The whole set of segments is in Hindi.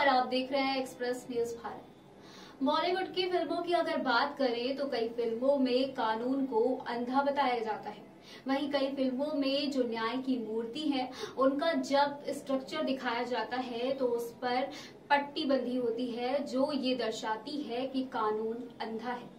नमस्कार, आप देख रहे हैं एक्सप्रेस न्यूज भारत। बॉलीवुड की फिल्मों की अगर बात करें तो कई फिल्मों में कानून को अंधा बताया जाता है। वहीं कई फिल्मों में जो न्याय की मूर्ति है उनका जब स्ट्रक्चर दिखाया जाता है तो उस पर पट्टी बंधी होती है जो ये दर्शाती है कि कानून अंधा है।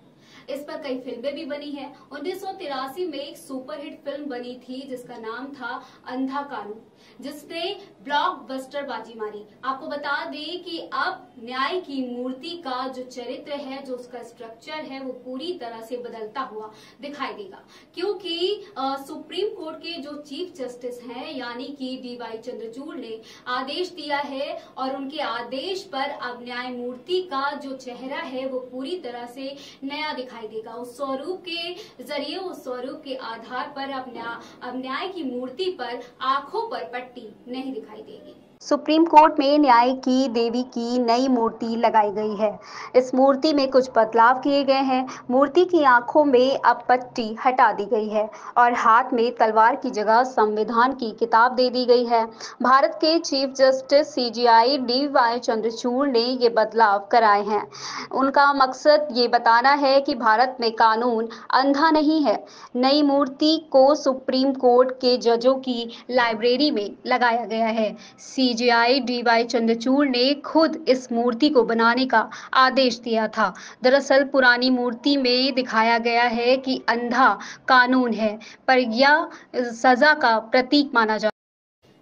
इस पर कई फिल्में भी बनी हैं। 1983 में एक सुपरहिट फिल्म बनी थी जिसका नाम था अंधा कानून, जिसने ब्लॉकबस्टर बाजी मारी। आपको बता दें कि अब न्याय की मूर्ति का जो चरित्र है, जो उसका स्ट्रक्चर है, वो पूरी तरह से बदलता हुआ दिखाई देगा, क्योंकि सुप्रीम कोर्ट के जो चीफ जस्टिस हैं यानी कि DY चंद्रचूड़ ने आदेश दिया है और उनके आदेश पर अब न्याय मूर्ति का जो चेहरा है वो पूरी तरह से नया दिखाई देगा। उस स्वरूप के जरिए, उस स्वरूप के आधार पर अब न्याय की मूर्ति पर आंखों पर पट्टी नहीं दिखाई देगी। सुप्रीम कोर्ट में न्याय की देवी की नई मूर्ति लगाई गई है। इस मूर्ति में कुछ बदलाव किए गए हैं। मूर्ति की आंखों में अब पट्टी हटा दी गई है और हाथ में तलवार की जगह संविधान की किताब दे दी गई है। भारत के chief justice CJI DY Chandrachud ने ये बदलाव कराए हैं। उनका मकसद ये बताना है कि भारत में कानून अंधा नहीं है। नई मूर्ति को सुप्रीम कोर्ट के जजों की लाइब्रेरी में लगाया गया है। CJI DY चंद्रचूड़ ने खुद इस मूर्ति को बनाने का आदेश दिया था। दरअसल पुरानी मूर्ति में दिखाया गया है कि अंधा कानून है, पर यह सजा का प्रतीक माना जाता है।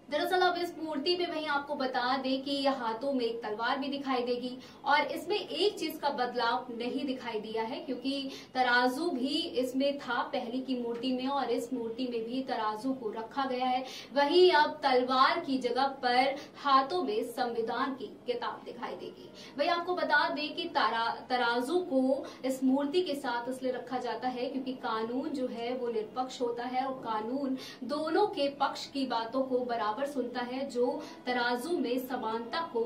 दरअसल अब इस मूर्ति में वहीं आपको बता दें कि यह हाथों में एक तलवार भी दिखाई देगी और इसमें एक चीज का बदलाव नहीं दिखाई दिया है, क्योंकि तराजू भी इसमें था पहली की मूर्ति में और इस मूर्ति में भी तराजू को रखा गया है। वहीं अब तलवार की जगह पर हाथों में संविधान की किताब दिखाई देगी। वहीं आपको बता दें कि तराजू को इस मूर्ति के साथ इसलिए रखा जाता है क्योंकि कानून जो है वो निष्पक्ष होता है और कानून दोनों के पक्ष की बातों को बराबर सुनता है, जो तराजू में समानता को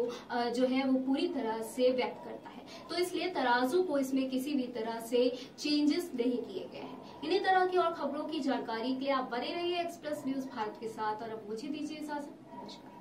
जो है वो पूरी तरह से व्यक्त करता है। तो इसलिए तराजू को इसमें किसी भी तरह से चेंजेस नहीं किए गए हैं। इन्हीं तरह की और खबरों की जानकारी के लिए आप बने रहिए एक्सप्रेस न्यूज भारत के साथ और अब मुझे दीजिए इजाजत। नमस्कार।